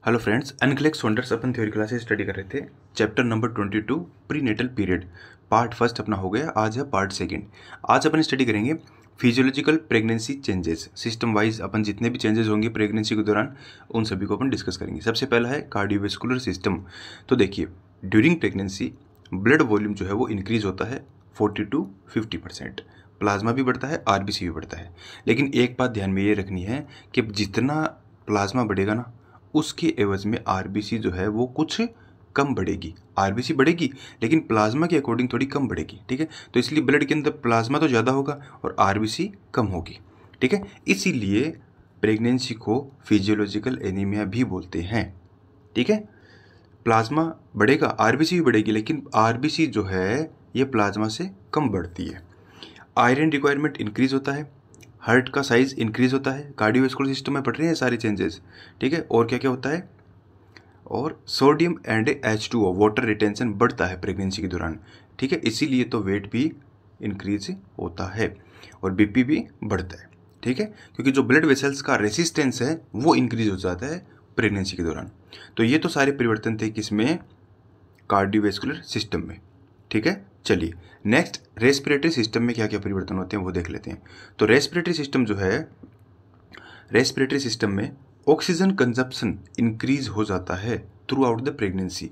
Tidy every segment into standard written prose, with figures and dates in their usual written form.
Hello friends, NCLEX wonders अपन theory classes study कर रहे थे। Chapter number 22 prenatal period part first अपना हो गया। आज है पार्ट सेकंड। आज अपन स्टडी करेंगे physiological pregnancy changes. System wise अपन जितने भी चेंजेस होंगे प्रेगनेंसी के दौरान उन सभी को अपन डिस्कस करेंगे। सबसे पहला है कार्डियोवेस्कुलर सिस्टम। तो देखिए, ड्यूरिंग प्रेगनेंसी ब्लड वॉल्यूम जो है वो इंक्रीज होता है 40 to 50%। प्लाज्मा भी बढ़ता है, आरबीसी भी बढ़ता है। लेकिन एक बात ध्यान में ये रखनी है कि जितना प्लाज्मा बढ़ेगा ना, उसके एवज में आरबीसी जो है वो कुछ कम बढ़ेगी। आरबीसी बढ़ेगी लेकिन प्लाज्मा के अकॉर्डिंग थोड़ी कम बढ़ेगी। ठीक है, तो इसलिए ब्लड के अंदर प्लाज्मा तो ज़्यादा होगा और आरबीसी कम होगी। ठीक है, इसीलिए प्रेगनेंसी को फिजियोलॉजिकल एनीमिया भी बोलते हैं। ठीक है, प्लाज्मा बढ़ेगा, आरबीसी भी बढ़ेगी, लेकिन आरबीसी जो है ये प्लाज्मा से कम बढ़ती है। आयरन रिक्वायरमेंट इंक्रीज होता है, हार्ट का साइज इंक्रीज होता है। कार्डियोवास्कुलर सिस्टम में पढ़ रहे हैं सारे चेंजेस। ठीक है, और क्या क्या होता है, और sodium and H2O water retention बढ़ता है प्रेगनेंसी के दौरान। ठीक है, इसीलिए तो वेट भी इंक्रीज होता है और बीपी भी बढ़ता है। ठीक है, क्योंकि जो ब्लड वेसल्स का रेसिस्टेंस है वो इंक्रीज हो जाता है प्रेगनेंसी के दौरान। तो ये तो सारे परिवर्तन थे किसमें, कार्डियोवास्कुलर सिस्टम में। ठीक है, चलिए नेक्स्ट रेस्पिरेटरी सिस्टम में क्या क्या परिवर्तन होते हैं वो देख लेते हैं। तो रेस्पिरेटरी सिस्टम जो है, रेस्पिरेटरी सिस्टम में ऑक्सीजन कंजप्शन इंक्रीज हो जाता है through out the pregnancy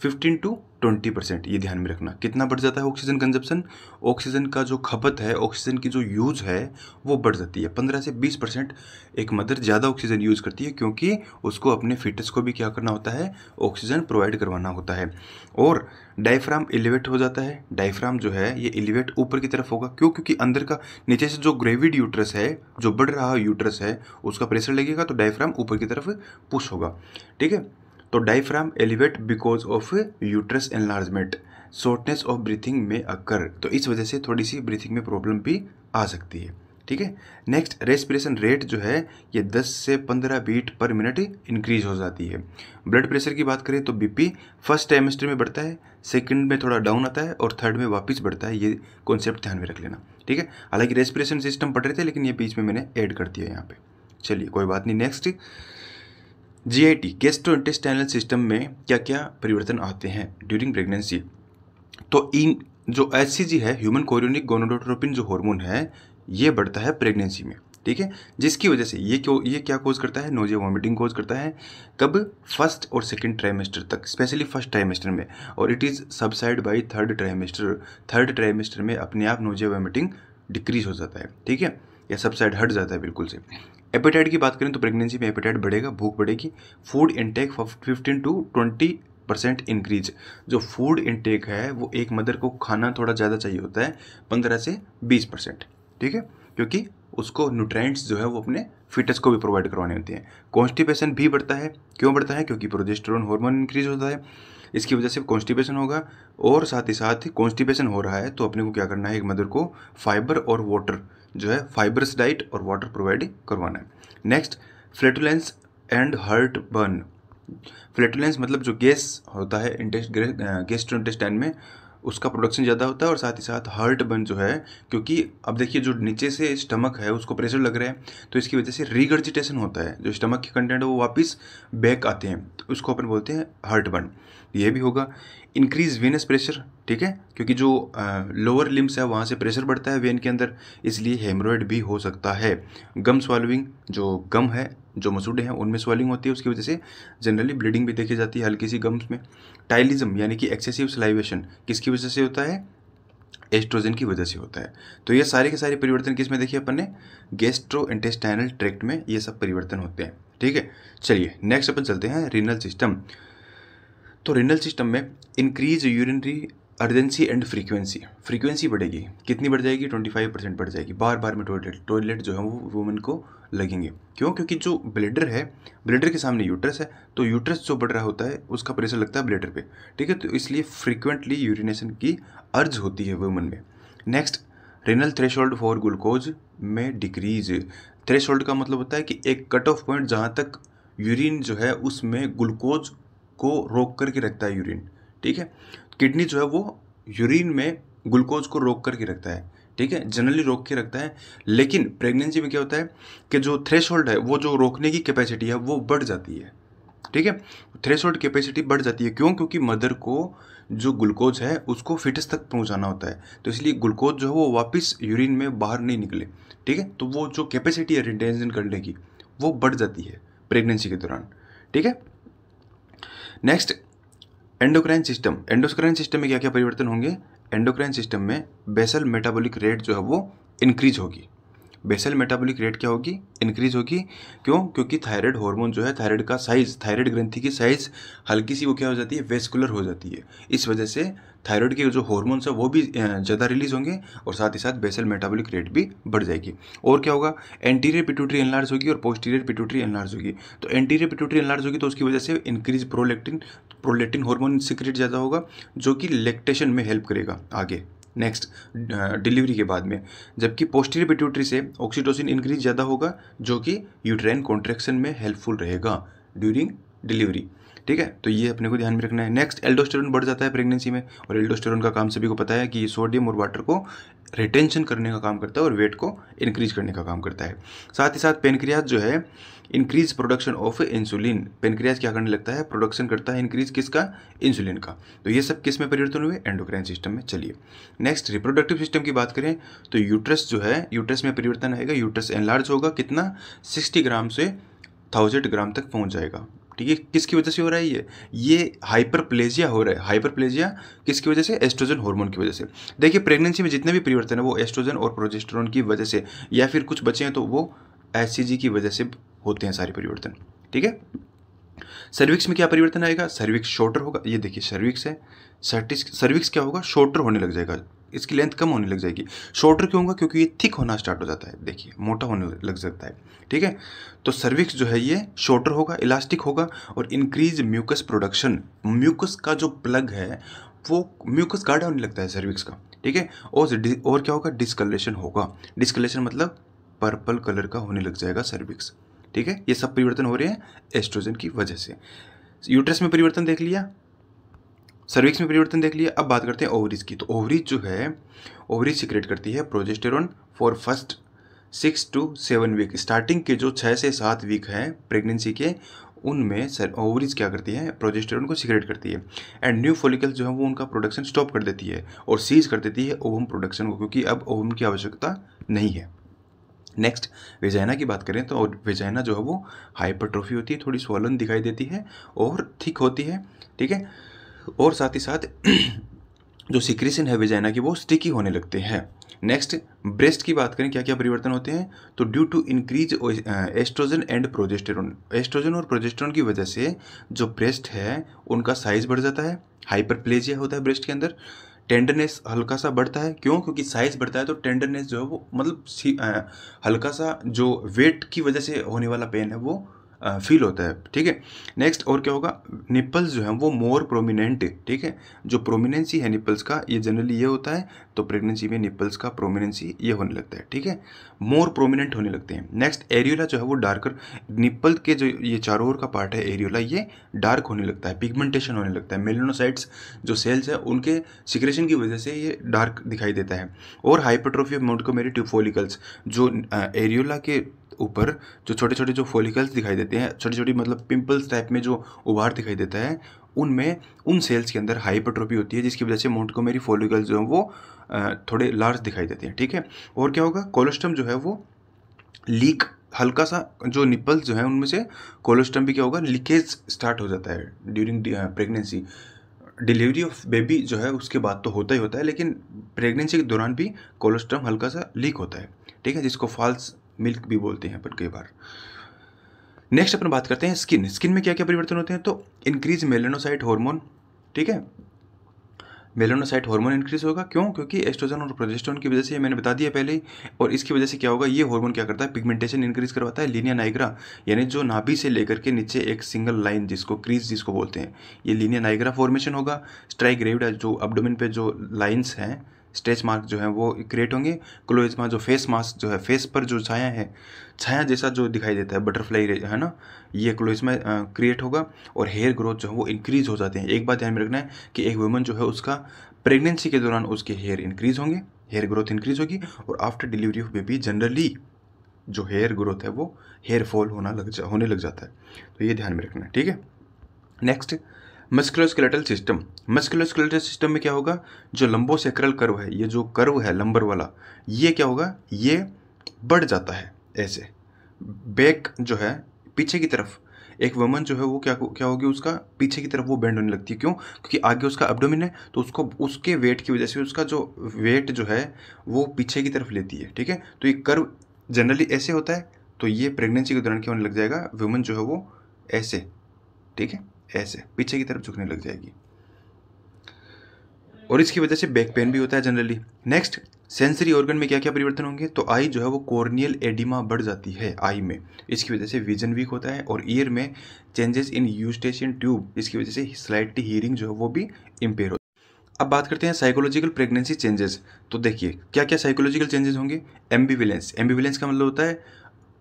15 to 20%। ये ध्यान में रखना, कितना बढ़ जाता है ऑक्सीजन कंजप्शन। ऑक्सीजन का जो खपत है, ऑक्सीजन की जो यूज है वो बढ़ जाती है 15 से 20%। एक मदर ज़्यादा ऑक्सीजन यूज़ करती है क्योंकि उसको अपने फीटस को भी क्या करना होता है, ऑक्सीजन प्रोवाइड करवाना होता है। और डायफ्राम एलिवेट हो जाता है। डायफ्राम जो है ये एलिवेट ऊपर की तरफ होगा, क्यों, क्योंकि अंदर का नीचे से जो ग्रेविड यूट्रस है, जो बढ़ रहा यूट्रस है, उसका प्रेशर लगेगा तो डायफ्राम ऊपर की तरफ पुश होगा। ठीक है, तो diaphragm elevate because of uterus enlargement, shortness of breathing में अकर। तो इस वजह से थोड़ी सी ब्रीथिंग में प्रॉब्लम भी आ सकती है। ठीक है, नेक्स्ट रेस्पिरेशन रेट जो है ये 10 से 15 बीट पर मिनट इंक्रीज हो जाती है। ब्लड प्रेशर की बात करें तो बीपी फर्स्ट ट्राइमेस्टर में बढ़ता है, सेकंड में थोड़ा डाउन आता है और थर्ड में वापस बढ़ता है। ये कॉन्सेप्ट ध्यान में रख लेना। ठीक है, हालांकि रेस्पिरेशन सिस्टम पढ़ रहे थे लेकिन ये बीच में मैंने ऐड कर दिया यहाँ पे। चलिए कोई बात नहीं। नेक्स्ट जीआईटी गैस्ट्रोइंटेस्टाइनल सिस्टम में क्या क्या परिवर्तन आते हैं ड्यूरिंग प्रेगनेंसी। तो इन जो एचसीजी है, ह्यूमन कोरियोनिक गोनाडोट्रोपिन जो हार्मोन है, ये बढ़ता है प्रेगनेंसी में। ठीक है, जिसकी वजह से ये क्या कोज करता है, नोजिया वॉमिटिंग कोज करता है। कब, फर्स्ट और सेकंड ट्राइमेस्टर तक, स्पेशली फर्स्ट ट्राइमेस्टर में, और it is subside by third trimester. Third trimester में अपने आप नोजिया वॉमिटिंग डिक्रीज हो जाता है। ठीक है, या सबसाइड हट जाता है बिल्कुल से। एपेटाइट की बात करें तो प्रेगनेंसी में एपेटाइट बढ़ेगा, भूख बढ़ेगी। Food intake 15 to 20% increase. जो फूड इनटेक है वो एक मदर को खाना थोड़ा ज़्यादा चाहिए होता है, 15 से 20%। ठीक है, क्योंकि उसको न्यूट्रिएंट्स जो है वो अपने फिटस को भी प्रोवाइड करवाने होते हैं। कॉन्स्टिपेशन भी बढ़ता है, क्यों बढ़ता है, क्योंकि प्रोजेस्टेरोन हार्मोन इंक्रीज होता है, इसकी वजह से कॉन्स्टिपेशन होगा। और साथ ही साथ कॉन्स्टिपेशन हो रहा है तो अपने को क्या करना है, एक मदर को फाइबर और वाटर जो है, फाइबरस डाइट और वाटर प्रोवाइड करवाना है। Next flatulence and heart burn. Flatulence मतलब जो गैस होता है गैस्ट्रोइंटेस्टाइन में, उसका प्रोडक्शन ज़्यादा होता है। और साथ ही साथ हार्ट बर्न जो है, क्योंकि अब देखिए जो नीचे से स्टमक है उसको प्रेशर लग रहा है, तो इसकी वजह से रिगर्जिटेशन होता है, जो स्टमक के कंटेंट है वो वापस बैक आते हैं, तो उसको अपन बोलते हैं हार्ट बर्न। ये भी होगा। Increase venous pressure. ठीक है, क्योंकि जो लोअर लिम्स है वहाँ से प्रेशर बढ़ता है वेन के अंदर, इसलिए हेमरोइड भी हो सकता है। गम स्वॉलोइंग, जो गम है, जो मसूड़े हैं उनमें स्वेलिंग होती है, उसकी वजह से जनरली ब्लीडिंग भी देखी जाती है हल्की सी गम्स में। टाइलिज्म यानी कि एक्सेसिव सलाइवेशन किसकी वजह से होता है, एस्ट्रोजन की वजह से होता है। तो ये सारे के सारे परिवर्तन किस में देखिए अपन ने, गैस्ट्रोइंटेस्टाइनल ट्रैक्ट में ये सब परिवर्तन होते हैं। ठीक है, चलिए नेक्स्ट अपन चलते हैं रीनल सिस्टम। तो रीनल सिस्टम में increase urinary urgency and frequency. Frequency बढ़ेगी, कितनी बढ़ जाएगी, 25% बढ़ जाएगी। बार बार में टॉयलेट जो है वो वुमेन को लगेंगे। क्यों, क्योंकि जो ब्लेडर है, ब्लेडर के सामने यूट्रस है, तो यूट्रस जो बढ़ रहा होता है उसका प्रेशर लगता है ब्लेडर पे। ठीक है, तो इसलिए फ्रीक्वेंटली यूरिनेशन की अर्ज होती है वुमेन में। Next renal threshold for glucose में डिक्रीज। थ्रेशोल्ड का मतलब होता है कि एक कट ऑफ पॉइंट जहाँ तक यूरिन जो है उसमें ग्लूकोज को रोक करके रखता है यूरिन। ठीक है, किडनी जो है वो यूरिन में ग्लूकोज को रोक करके रखता है। ठीक है, जनरली रोक के रखता है। लेकिन प्रेगनेंसी में क्या होता है कि जो थ्रेशोल्ड है, वो जो रोकने की कैपेसिटी है वो बढ़ जाती है। ठीक है। थ्रेशोल्ड कैपेसिटी बढ़ जाती है, क्यों? क्योंकि मदर को जो ग्लूकोज है उसको फिटस तक पहुंचाना होता है, तो इसलिए ग्लूकोज जो है वो वापस यूरिन में बाहर नहीं निकले, ठीक है। तो वो जो कैपेसिटी है रिटेंशन करने की वो बढ़ जाती है प्रेगनेंसी के दौरान, ठीक है। Next, endocrine system. Endocrine system में क्या क्या परिवर्तन होंगे? एंडोक्राइन सिस्टम में बेसल मेटाबॉलिक रेट जो है वो इंक्रीज होगी। बेसल मेटाबॉलिक रेट क्या होगी? इंक्रीज होगी। क्यों? क्योंकि थायराइड हार्मोन जो है, थायराइड का साइज, थायराइड ग्रंथि की साइज हल्की सी वो क्या हो जाती है? वेस्कुलर हो जाती है। इस वजह से थायराइड के जो हार्मोन्स है वो भी ज़्यादा रिलीज होंगे और साथ ही साथ बेसल मेटाबॉलिक रेट भी बढ़ जाएगी। और क्या होगा? एंटीरियर पिट्यूटरी एनलार्ज होगी और पोस्टीरियर पिट्यूटरी एनलार्ज होगी। तो एंटीरियर पिट्यूटरी एनलार्ज होगी तो उसकी वजह से इंक्रीज प्रोलैक्टिन हार्मोन सीक्रेट ज़्यादा होगा, जो कि लैक्टेशन में हेल्प करेगा आगे, नेक्स्ट डिलीवरी के बाद में। जबकि पोस्टीरियर पिट्यूटरी से ऑक्सीटोसिन इंक्रीज ज़्यादा होगा, जो कि यूट्राइन कॉन्ट्रैक्शन में हेल्पफुल रहेगा ड्यूरिंग डिलीवरी, ठीक है। तो ये अपने को ध्यान में रखना है। नेक्स्ट, एल्डोस्टेरोन बढ़ जाता है प्रेगनेंसी में, और एल्डोस्टेरोन का काम सभी को पता है कि ये सोडियम और वाटर को रिटेंशन करने का काम करता है और वेट को इंक्रीज करने का काम करता है। साथ ही साथ पेनक्रियाज जो है increase production of insulin. Pancreas क्या करने लगता है? प्रोडक्शन करता है इंक्रीज किसका? इंसुलिन का। तो ये सब किस में परिवर्तन हुए? एंडोक्राइन सिस्टम में। चलिए नेक्स्ट, रिप्रोडक्टिव सिस्टम की बात करें तो यूट्रस जो है, यूट्रस में परिवर्तन आएगा। यूट्रस एनलार्ज होगा, कितना? 60 ग्राम से 1000 ग्राम तक पहुंच जाएगा, ठीक है। किसकी वजह से हो रहा है ये हाइपरप्लेजिया हो रहा है। हाइपरप्लेजिया किसकी वजह से? एस्ट्रोजन हार्मोन की वजह से। देखिए प्रेगनेंसी में जितने भी परिवर्तन है वो एस्ट्रोजन और प्रोजेस्टेरोन की वजह से, या फिर कुछ बचे हैं तो वो एचसीजी की वजह से होते हैं सारे परिवर्तन, ठीक है। सर्विक्स में क्या परिवर्तन आएगा? सर्विक्स शॉर्टर होगा। ये देखिए सर्विक्स है, सर्विक्स क्या होगा? शॉर्टर होने लग जाएगा, इसकी लेंथ कम होने लग जाएगी। शॉर्टर क्यों होगा? क्योंकि ये थिक होना स्टार्ट हो जाता है, देखिए मोटा होने लग सकता है, ठीक है। तो सर्विक्स जो है ये शॉर्टर होगा, इलास्टिक होगा और इंक्रीज म्यूकस प्रोडक्शन। म्यूकस का जो प्लग है वो म्यूकस गाढ़ा होने लगता है सर्विक्स का, ठीक है। और क्या होगा? डिस्कलेशन होगा। डिस्कलेशन मतलब पर्पल कलर का होने लग जाएगा सर्विक्स, ठीक है। ये सब परिवर्तन हो रहे हैं एस्ट्रोजन की वजह से। यूट्रस में परिवर्तन देख लिया, सर्विक्स में परिवर्तन देख लिया। अब बात करते हैं ओवरीज की। तो ओवरीज जो है, ओवरीज सीक्रेट करती है progesterone for first 6 to 7 week. Starting के जो 6 से 7 वीक हैं प्रेगनेंसी के, उनमें ओवरीज क्या करती है? प्रोजेस्टेरोन को सीक्रेट करती है। एंड न्यू फॉलिकल्स जो है वो उनका प्रोडक्शन स्टॉप कर देती है और सीज कर देती है ओवम प्रोडक्शन को, क्योंकि अब ओवम की आवश्यकता नहीं है। नेक्स्ट, वेजाइना की बात करें तो वेजाइना जो है वो हाइपरट्रोफी होती है, थोड़ी स्वॉलन दिखाई देती है और थिक होती है, ठीक है। और साथ ही साथ जो सिक्रेशन है वेजाइना की वो स्टिकी होने लगते हैं। नेक्स्ट, ब्रेस्ट की बात करें क्या क्या परिवर्तन होते हैं? तो due to increase oestrogen and progesterone. Oestrogen और प्रोजेस्टेरोन की वजह से जो ब्रेस्ट है उनका साइज बढ़ जाता है, हाइपरप्लेजिया होता है ब्रेस्ट के अंदर। टेंडरनेस हल्का सा बढ़ता है, क्यों? क्योंकि साइज बढ़ता है तो टेंडरनेस जो है वो मतलब हल्का सा जो वेट की वजह से होने वाला पेन है वो फील होता है, ठीक है। नेक्स्ट, और क्या होगा? निपल्स जो है वो मोर प्रोमिनेंट, ठीक है। जो प्रोमिनेंसी है निपल्स का ये जनरली ये होता है, तो प्रेगनेंसी में निपल्स का प्रोमिनेंसी ये होने लगता है, ठीक है, मोर प्रोमिनेंट होने लगते हैं। नेक्स्ट, एरियोला जो है वो डार्कर, निपल के जो ये चारों ओर का पार्ट है एरियोला, ये डार्क होने लगता है, पिगमेंटेशन होने लगता है। मेलानोसाइट्स जो सेल्स है उनके सिक्रेशन की वजह से ये डार्क दिखाई देता है। और hypertrophy of Montgomery tube follicles, जो एरियोला के ऊपर जो छोटे छोटे जो फॉलिकल्स दिखाई देते हैं, छोटी छोटी मतलब पिंपल्स टाइप में जो उभार दिखाई देता है, उनमें उन सेल्स के अंदर हाइपरट्रोफी होती है, जिसकी वजह से मोंटगोमेरी फॉलिकल्स जो हैं वो थोड़े लार्ज दिखाई देते हैं, ठीक है। और क्या होगा? कोलोस्टम जो है वो लीक, हल्का सा जो निपल्स जो है उनमें से कोलोस्टम भी क्या होगा? लीकेज स्टार्ट हो जाता है during pregnancy. Delivery of baby जो है उसके बाद तो होता ही होता है, लेकिन प्रेगनेंसी के दौरान भी कोलोस्टम हल्का सा लीक होता है, ठीक है, जिसको फॉल्स मिल्क भी बोलते हैं अपन कई बार। नेक्स्ट अपन बात करते हैं स्किन। स्किन में क्या क्या परिवर्तन होते हैं? तो इंक्रीज मेलानोसाइट हार्मोन, ठीक है, मेलानोसाइट हार्मोन इंक्रीज होगा। क्यों? क्योंकि एस्ट्रोजन और प्रोजेस्टेरोन की वजह से, मैंने बता दिया पहले ही। और इसकी वजह से क्या होगा? ये हार्मोन क्या करता है? पिगमेंटेशन इंक्रीज करवाता है। लीनिया नाइग्रा, यानी जो नाभि से लेकर के नीचे एक सिंगल लाइन जिसको क्रीज जिसको बोलते हैं, ये लीनिया नाइग्रा फॉर्मेशन होगा। स्ट्राइग्रेविडा, जो अब्डोमेन पे जो लाइन्स हैं, स्ट्रेच मार्क जो है वो क्रिएट होंगे। क्लोइज्मा, जो फेस मास्क जो है, फेस पर जो छाया है, छाया जैसा जो दिखाई देता है, बटरफ्लाई है ना, ये क्लोइज्मा क्रिएट होगा। और हेयर ग्रोथ जो है वो इंक्रीज हो जाते हैं। एक बात ध्यान में रखना है कि एक वुमन जो है उसका प्रेगनेंसी के दौरान उसके हेयर इंक्रीज होंगे, हेयर ग्रोथ इंक्रीज होगी। और after delivery of baby generally जो हेयर ग्रोथ है वो हेयर फॉल होने लग जाता है। तो ये ध्यान में रखना है, ठीक है। Next, musculoskeletal system. Musculoskeletal system में क्या होगा, जो लंबोसेक्रल कर्व है, ये जो कर्व है लंबर वाला, ये क्या होगा, ये बढ़ जाता है ऐसे। बैक जो है पीछे की तरफ, एक वुमन जो है वो क्या होगी, उसका पीछे की तरफ वो बेंड होने लगती है। क्यों? क्योंकि आगे उसका एब्डोमेन है, तो उसको उसके वेट की वजह से उसका जो वेट जो है वो पीछे की तरफ लेती है। ठीक है, तो ये कर्व जनरली ऐसे होता है, तो ये प्रेगनेंसी के दौरान क्या होने लग जाएगा, वुमन जो है वो ऐसे, ठीक है, ऐसे पीछे की तरफ झुकने लग जाएगी, और इसकी वजह से बैक पेन भी होता है जनरली। नेक्स्ट, सेंसरी ऑर्गन में क्या क्या परिवर्तन होंगे, तो आई जो है वो कॉर्नियल एडिमा बढ़ जाती है आई में, इसकी वजह से विजन वीक होता है। और ईयर में चेंजेस इन यूस्टेशियन ट्यूब, इसकी वजह से स्लाइटली हियरिंग जो है वो भी इम्पेयर होता है। अब बात करते हैं साइकोलॉजिकल प्रेगनेंसी चेंजेस। तो देखिए क्या क्या साइकोलॉजिकल चेंजेस होंगे। एम्बिविलेंस, एम्बिविलेंस का मतलब होता है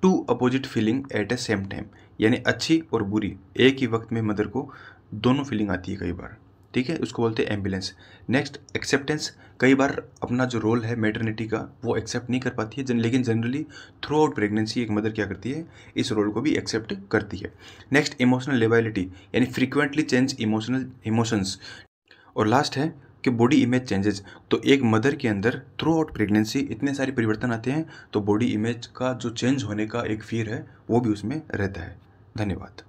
two opposite feeling at a same time, यानी अच्छी और बुरी एक ही वक्त में मदर को दोनों फीलिंग आती है कई बार, ठीक है, उसको बोलते हैं एम्बुलेंस। नेक्स्ट, एक्सेप्टेंस, कई बार अपना जो रोल है मैटरनिटी का वो एक्सेप्ट नहीं कर पाती है, लेकिन जनरली थ्रू आउट प्रेगनेंसी एक मदर क्या करती है, इस रोल को भी एक्सेप्ट करती है। नेक्स्ट, इमोशनल लेबिलिटी, यानी फ्रीक्वेंटली चेंज इमोशंस। और लास्ट है कि बॉडी इमेज चेंजेस। तो एक मदर के अंदर थ्रू आउट प्रेगनेंसी इतने सारे परिवर्तन आते हैं, तो बॉडी इमेज का जो चेंज होने का एक फियर है वो भी उसमें रहता है। धन्यवाद।